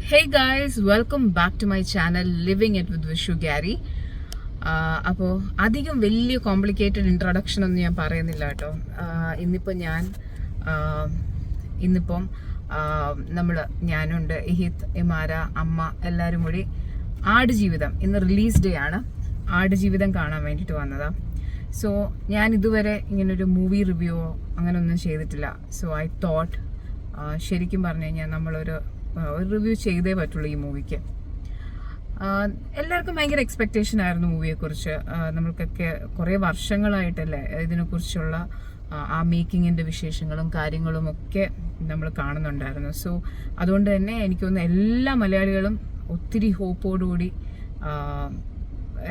Hey guys, welcome back to my channel Living It with Vishu Gary. അപ്പോൾ അധികം വലിയ complicated introduction ഒന്നും ഞാൻ പറയുന്നില്ല കേട്ടോ. ഇന്നിപ്പം ഞാനുണ്ട്, ഇഹിത്ത്, ഇമാര, അമ്മ എല്ലാവരും കൂടി ആടുജീവിതം, ഇന്ന് റിലീസ് ഡേ ആണ്, ആടുജീവിതം കാണാൻ വേണ്ടിയിട്ട് വന്നതാണ്. സോ ഞാൻ ഇതുവരെ ഇങ്ങനൊരു മൂവി റിവ്യൂവോ അങ്ങനെയൊന്നും ചെയ്തിട്ടില്ല. സോ ഐ തോട്ട് ശരിക്കും പറഞ്ഞു കഴിഞ്ഞാൽ നമ്മളൊരു റിവ്യൂ ചെയ്തേ പറ്റുള്ളൂ ഈ മൂവിക്ക്. എല്ലാവർക്കും ഭയങ്കര എക്സ്പെക്റ്റേഷൻ ആയിരുന്നു മൂവിയെക്കുറിച്ച്. നമ്മൾക്കൊക്കെ കുറേ വർഷങ്ങളായിട്ടല്ലേ ഇതിനെക്കുറിച്ചുള്ള ആ മേക്കിങ്ങിൻ്റെ വിശേഷങ്ങളും കാര്യങ്ങളും ഒക്കെ നമ്മൾ കാണുന്നുണ്ടായിരുന്നു. സോ അതുകൊണ്ട് തന്നെ എനിക്കൊന്ന് എല്ലാ മലയാളികളും ഒത്തിരി ഹോപ്പോടുകൂടി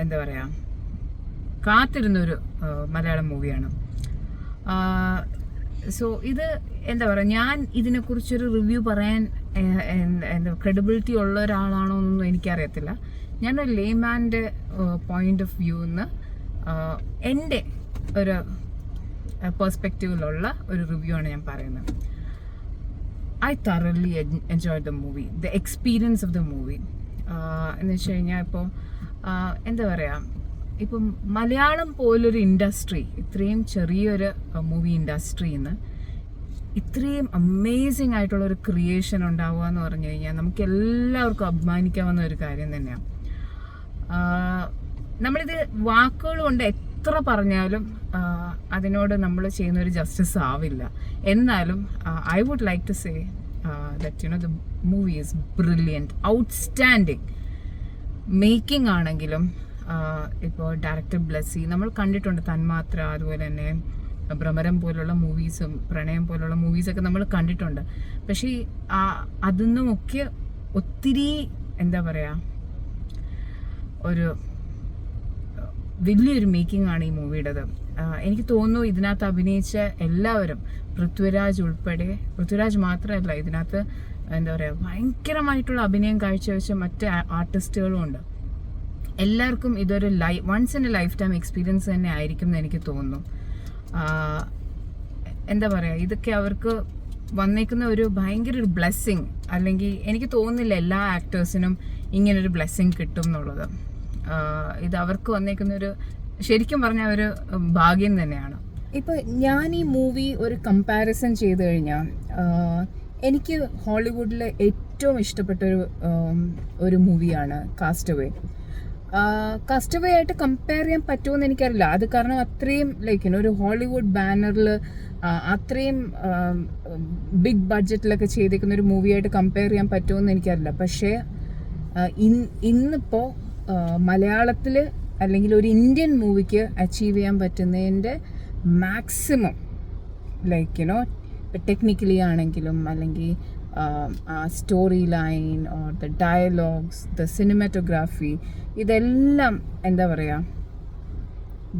എന്താ പറയുക കാത്തിരുന്നൊരു മലയാളം മൂവിയാണ്. സോ ഇത് എന്താ പറയുക, ഞാൻ ഇതിനെക്കുറിച്ചൊരു റിവ്യൂ പറയാൻ എന്താ ക്രെഡിബിലിറ്റി ഉള്ള ഒരാളാണോ എന്നൊന്നും എനിക്കറിയത്തില്ല. ഞാനൊരു ലേമാൻ്റെ പോയിന്റ് ഓഫ് വ്യൂന്ന് എൻ്റെ ഒരു പെർസ്പെക്റ്റീവിലുള്ള ഒരു റിവ്യൂ ആണ് ഞാൻ പറയുന്നത്. I തറലി enjoy the movie, the experience of the movie. എന്ന് വെച്ച് കഴിഞ്ഞാൽ ഇപ്പോൾ എന്താ പറയുക, ഇപ്പം മലയാളം പോലൊരു ഇൻഡസ്ട്രി, ഇത്രയും ചെറിയൊരു മൂവി ഇൻഡസ്ട്രിയിൽ നിന്ന് ഇത്രയും അമേസിങ് ആയിട്ടുള്ളൊരു ക്രിയേഷൻ ഉണ്ടാവുക എന്ന് പറഞ്ഞു കഴിഞ്ഞാൽ നമുക്ക് എല്ലാവർക്കും അഭിമാനിക്കാവുന്ന ഒരു കാര്യം തന്നെയാണ്. നമ്മളിത് വാക്കുകൾ കൊണ്ട് എത്ര പറഞ്ഞാലും അതിനോട് നമ്മൾ ചെയ്യുന്നൊരു ജസ്റ്റിസ് ആവില്ല. എന്നാലും I would like to say that the movie is brilliant, outstanding. Making ആണെങ്കിലും ഇപ്പോൾ ഡയറക്ടർ ബ്ലെസ്സി നമ്മൾ കണ്ടിട്ടുണ്ട്, തന്മാത്ര, അതുപോലെ തന്നെ ഭ്രമരം പോലുള്ള മൂവീസും പ്രണയം പോലുള്ള മൂവീസൊക്കെ നമ്മൾ കണ്ടിട്ടുണ്ട്. പക്ഷേ അതിന്നുമൊക്കെ ഒത്തിരി എന്താ പറയുക, ഒരു വലിയൊരു മേക്കിംഗ് ആണ് ഈ മൂവിയുടേത്. എനിക്ക് തോന്നുന്നു ഇതിനകത്ത് അഭിനയിച്ച എല്ലാവരും, പൃഥ്വിരാജ് ഉൾപ്പെടെ, പൃഥ്വിരാജ് മാത്രമല്ല ഇതിനകത്ത് എന്താ പറയുക ഭയങ്കരമായിട്ടുള്ള അഭിനയം കാഴ്ചവെച്ച മറ്റ് ആർട്ടിസ്റ്റുകളും ഉണ്ട്. എല്ലാവർക്കും ഇതൊരു once in a lifetime experience തന്നെ ആയിരിക്കും എന്ന് എനിക്ക് തോന്നുന്നു. എന്താ പറയുക, ഇതൊക്കെ അവർക്ക് വന്നേക്കുന്ന ഒരു ഭയങ്കര ഒരു ബ്ലെസ്സിങ്, അല്ലെങ്കിൽ എനിക്ക് തോന്നുന്നില്ല എല്ലാ ആക്ടേഴ്സിനും ഇങ്ങനൊരു ബ്ലെസ്സിങ് കിട്ടും എന്നുള്ളത്. ഇത് അവർക്ക് വന്നേക്കുന്നൊരു ശരിക്കും പറഞ്ഞാൽ ഒരു ഭാഗ്യം തന്നെയാണ്. ഇപ്പം ഞാൻ ഈ മൂവി ഒരു കമ്പാരിസൺ ചെയ്ത് കഴിഞ്ഞാൽ എനിക്ക് ഹോളിവുഡിലെ ഏറ്റവും ഇഷ്ടപ്പെട്ട ഒരു മൂവിയാണ് കാസ്റ്റവേ. കാസ്റ്റവേ ആയിട്ട് കമ്പയർ ചെയ്യാൻ പറ്റുമെന്ന് എനിക്കറിയില്ല. അത് കാരണം അത്രയും ഒരു ഹോളിവുഡ് ബാനറിൽ അത്രയും ബിഗ് ബഡ്ജറ്റിലൊക്കെ ചെയ്തേക്കുന്ന ഒരു മൂവിയായിട്ട് കമ്പയർ ചെയ്യാൻ പറ്റുമെന്ന് എനിക്കറിയില്ല. പക്ഷേ ഇന്നിപ്പോൾ മലയാളത്തിൽ അല്ലെങ്കിൽ ഒരു ഇന്ത്യൻ മൂവിക്ക് അച്ചീവ് ചെയ്യാൻ പറ്റുന്നതിൻ്റെ മാക്സിമം ടെക്നിക്കലി ആണെങ്കിലും അല്ലെങ്കിൽ story line or the dialogues, the cinematography, ഇതെല്ലാം എന്താ പറയുക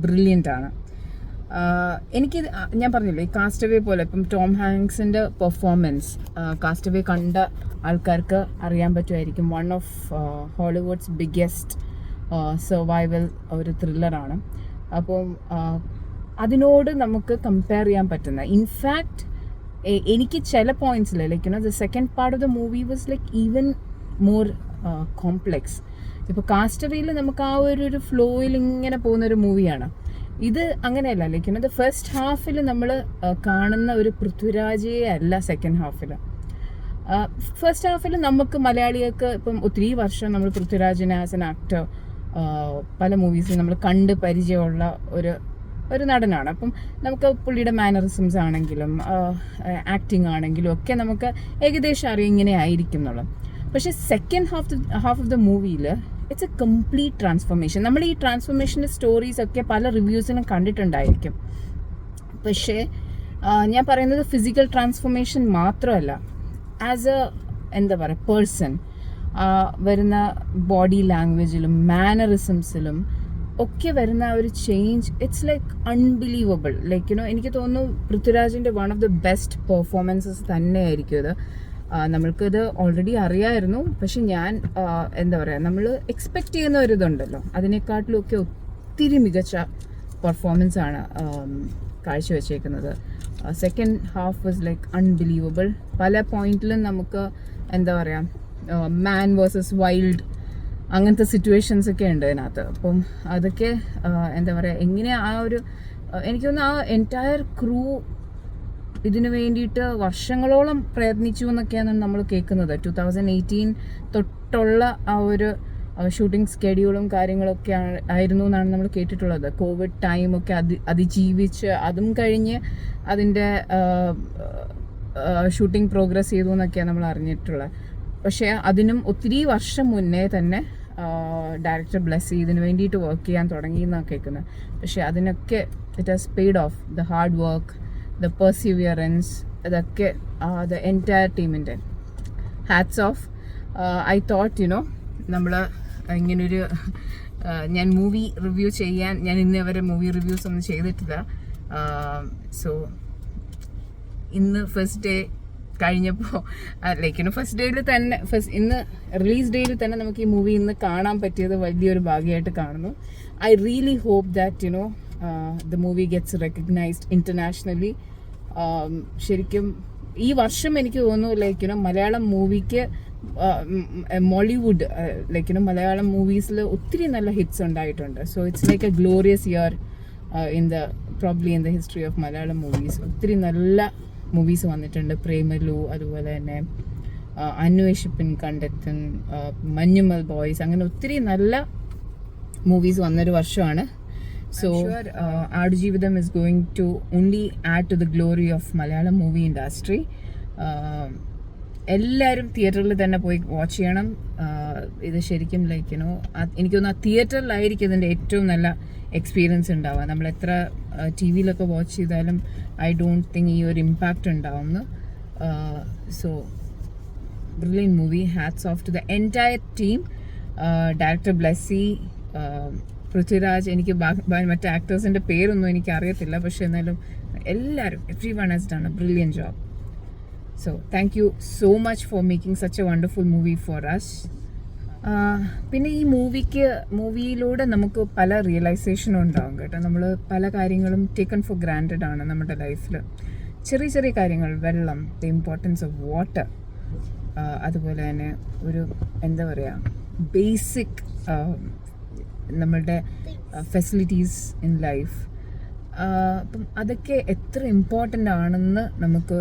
ബ്രില്യൻ്റ് ആണ്. ഞാൻ പറഞ്ഞില്ലേ, ഈ കാസ്റ്റവേ പോലെ ഇപ്പം ടോം ഹാങ്ക്സിൻ്റെ പെർഫോമൻസ് കാസ്റ്റവേ കണ്ട ആൾക്കാർക്ക് അറിയാൻ പറ്റുമായിരിക്കും. വൺ ഓഫ് ഹോളിവുഡ്സ് ബിഗ്ഗസ്റ്റ് സർവൈവൽ ഒരു ത്രില്ലറാണ്. അപ്പം അതിനോട് നമുക്ക് കമ്പയർ ചെയ്യാൻ പറ്റുന്ന, ഇൻഫാക്റ്റ് എനിക്ക് ചില പോയിന്റ്സിൽ the second part of the movie was even more complex. ഇപ്പോൾ കാസ്റ്റവേയിൽ നമുക്ക് ആ ഒരു ഫ്ലോയിൽ ഇങ്ങനെ പോകുന്നൊരു മൂവിയാണ്. ഇത് അങ്ങനെയല്ല. ദ ഫസ്റ്റ് ഹാഫിൽ നമ്മൾ കാണുന്ന ഒരു പൃഥ്വിരാജേ അല്ല സെക്കൻഡ് ഹാഫിൽ. ഫസ്റ്റ് ഹാഫിൽ നമുക്ക് മലയാളികൾക്ക് ഇപ്പം ഒത്തിരി വർഷം നമ്മൾ പൃഥ്വിരാജിനെ ആസ് എൻ ആക്ടർ പല മൂവീസിൽ നമ്മൾ കണ്ട് പരിചയമുള്ള ഒരു നടനാണ്. അപ്പം നമുക്ക് പുള്ളിയുടെ മാനറിസംസ് ആണെങ്കിലും ആക്ടിങ് ആണെങ്കിലും ഒക്കെ നമുക്ക് ഏകദേശം അറിയാം ഇങ്ങനെ ആയിരിക്കും എന്നുള്ളത്. പക്ഷേ സെക്കൻഡ് ഹാഫ് ഓഫ് ദ മൂവിയിൽ ഇറ്റ്സ് എ കംപ്ലീറ്റ് ട്രാൻസ്ഫോർമേഷൻ. നമ്മൾ ഈ ട്രാൻസ്ഫോർമേഷൻ്റെ സ്റ്റോറീസ് ഒക്കെ പല റിവ്യൂസിനും കണ്ടിട്ടുണ്ടായിരിക്കും. പക്ഷേ ഞാൻ പറയുന്നത് ഫിസിക്കൽ ട്രാൻസ്ഫോർമേഷൻ മാത്രമല്ല, ആസ് എ എന്താ പറയുക പേഴ്സൺ വരുന്ന ബോഡി ലാംഗ്വേജിലും മാനറിസംസിലും ഒക്കെ വരുന്ന ഒരു ചേഞ്ച്, ഇറ്റ്സ് അൺബിലീവബിൾ. എനിക്ക് തോന്നുന്നു പൃഥ്വിരാജിൻ്റെ one of the best performances തന്നെയായിരിക്കും ഇത്. നമ്മൾക്കിത് ഓൾറെഡി അറിയാമായിരുന്നു, പക്ഷെ ഞാൻ എന്താ പറയുക, നമ്മൾ എക്സ്പെക്റ്റ് ചെയ്യുന്ന ഒരിതുണ്ടല്ലോ, അതിനെക്കാട്ടിലും ഒക്കെ ഒത്തിരി മികച്ച പെർഫോമൻസാണ് കാഴ്ചവെച്ചേക്കുന്നത്. Second half was unbelievable. പല പോയിന്റിലും നമുക്ക് എന്താ പറയുക മാൻ വേഴ്സസ് വൈൽഡ് അങ്ങനത്തെ സിറ്റുവേഷൻസ് ഒക്കെ ഉണ്ട് അതിനകത്ത്. അപ്പം അതൊക്കെ എന്താ പറയുക, എങ്ങനെ ആ ഒരു എനിക്ക് തോന്നുന്നു ആ എൻറ്റയർ ക്രൂ ഇതിനു വേണ്ടിയിട്ട് വർഷങ്ങളോളം പ്രയത്നിച്ചു എന്നൊക്കെയാണ് നമ്മൾ കേൾക്കുന്നത്. 2018 തൊട്ടുള്ള ആ ഒരു ഷൂട്ടിംഗ് സ്കെഡ്യൂളും കാര്യങ്ങളൊക്കെ ആയിരുന്നു എന്നാണ് നമ്മൾ കേട്ടിട്ടുള്ളത്. കോവിഡ് ടൈമൊക്കെ അതിജീവിച്ച് അതും കഴിഞ്ഞ് അതിൻ്റെ ഷൂട്ടിംഗ് പ്രോഗ്രസ് ചെയ്തു എന്നൊക്കെയാണ് നമ്മൾ അറിഞ്ഞിട്ടുള്ളത്. പക്ഷേ അതിനും ഒത്തിരി വർഷം മുന്നേ തന്നെ ഡയറക്ടർ ബ്ലെസ്സി ഇതിന് വേണ്ടിയിട്ട് വർക്ക് ചെയ്യാൻ തുടങ്ങി എന്നാണ് കേൾക്കുന്നത്. പക്ഷേ അതിനൊക്കെ it has paid of. The hard work, the Perseverance, ഇതൊക്കെ ദ എൻറ്റയർ ടീമിൻ്റെ ഹാറ്റ്സ് ഓഫ്. ഐ തോട്ട് നമ്മൾ ഇങ്ങനൊരു ഞാൻ മൂവി റിവ്യൂ ചെയ്യാൻ ഞാൻ ഇന്ന് വരെ മൂവി റിവ്യൂസ് ഒന്നും ചെയ്തിട്ടില്ല. സോ ഇന്ന് ഫസ്റ്റ് ഡേ കഴിഞ്ഞപ്പോൾ ഫസ്റ്റ് ഡേയിൽ തന്നെ ഇന്ന് റിലീസ് ഡേയിൽ തന്നെ നമുക്ക് ഈ മൂവി ഇന്ന് കാണാൻ പറ്റിയത് വലിയൊരു ഭാഗ്യമായിട്ട് കാണുന്നു. I really hope that the movie gets recognized internationally. ശരിക്കും ഈ വർഷം എനിക്ക് തോന്നുന്നു മലയാളം മൂവിക്ക് മോളിവുഡ് മലയാളം മൂവീസിൽ ഒത്തിരി നല്ല ഹിറ്റ്സ് ഉണ്ടായിട്ടുണ്ട്. So it's like a glorious year in the history of Malayalam movies. ഒത്തിരി നല്ല മൂവീസ് വന്നിട്ടുണ്ട്. പ്രേമലു, അതുപോലെ തന്നെ അന്വേഷിപ്പിൻ കണ്ടെത്തൻ, മഞ്ഞുമൽ ബോയ്സ്, അങ്ങനെ ഒത്തിരി നല്ല മൂവീസ് വന്നൊരു വർഷമാണ്. So Aadujeevitham is going to only add to the glory of Malayalam movie industry. എല്ലാവരും തിയേറ്ററിൽ തന്നെ പോയി വാച്ച് ചെയ്യണം. ഇത് ശരിക്കും എനിക്ക് തോന്നുന്നു ആ തിയേറ്ററിലായിരിക്കും ഇതിൻ്റെ ഏറ്റവും നല്ല എക്സ്പീരിയൻസ് ഉണ്ടാവുക. നമ്മൾ എത്ര ടി വിയിലൊക്കെ വാച്ച് ചെയ്താലും ഐ ഡോണ്ട് തിങ്ക് ഈ ഒരു ഇമ്പാക്റ്റ് ഉണ്ടാവുമെന്ന്. So brilliant movie. Hats of two the entire team. Director Blessy, Prithviraj, എനിക്ക് മറ്റേ ആക്ടേഴ്സിൻ്റെ പേരൊന്നും എനിക്ക് അറിയത്തില്ല, പക്ഷെ എന്നാലും എല്ലാവരും everyone has done A brilliant job. So thank you so much for making such a wonderful movie for us. പിന്നെ ഈ മൂവിയിലൂടെ നമുക്ക് പല റിയലൈസേഷനും ഉണ്ടാകും കേട്ടോ. നമ്മൾ പല കാര്യങ്ങളും ടേക്കൺ ഫോർ ഗ്രാൻറ്റഡ് ആണ് നമ്മുടെ ലൈഫിൽ. ചെറിയ ചെറിയ കാര്യങ്ങൾ, വെള്ളം, ദ ഇമ്പോർട്ടൻസ് ഓഫ് വാട്ടർ, അതുപോലെ തന്നെ ഒരു എന്താ പറയുക ബേസിക് നമ്മളുടെ ഫെസിലിറ്റീസ് ഇൻ ലൈഫ്. അപ്പം അതൊക്കെ എത്ര ഇമ്പോർട്ടൻ്റ് ആണെന്ന് നമുക്ക്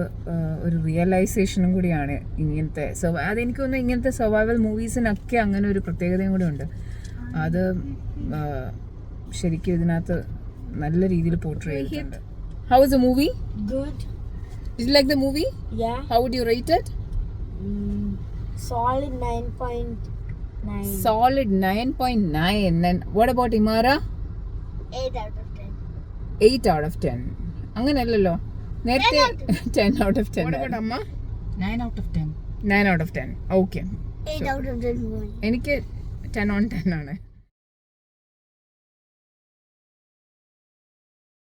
ഒരു റിയലൈസേഷനും കൂടിയാണ് ഇങ്ങനത്തെ. അതെനിക്ക് തോന്നുന്നു ഇങ്ങനത്തെ സർവൈവൽ മൂവീസിനൊക്കെ അങ്ങനെ ഒരു പ്രത്യേകതയും കൂടി ഉണ്ട്. അത് ശരിക്കും ഇതിനകത്ത് നല്ല രീതിയിൽ പോർട്രേ ചെയ്തിട്ടുണ്ട്. How is the movie? Good. Did you like the movie? Yeah. How would you rate it? Solid 9.9. Solid 9.9. And what about Imara? 8 out of 10. 8 out of 10. അങ്ങനെയല്ലല്ലോ, നേരത്തെ 10 out of 10. അമ്മ 9 out of 10. 9 out of 10. Okay, 8 out of 10. എനിക്ക് 10 on 10 ആണ്.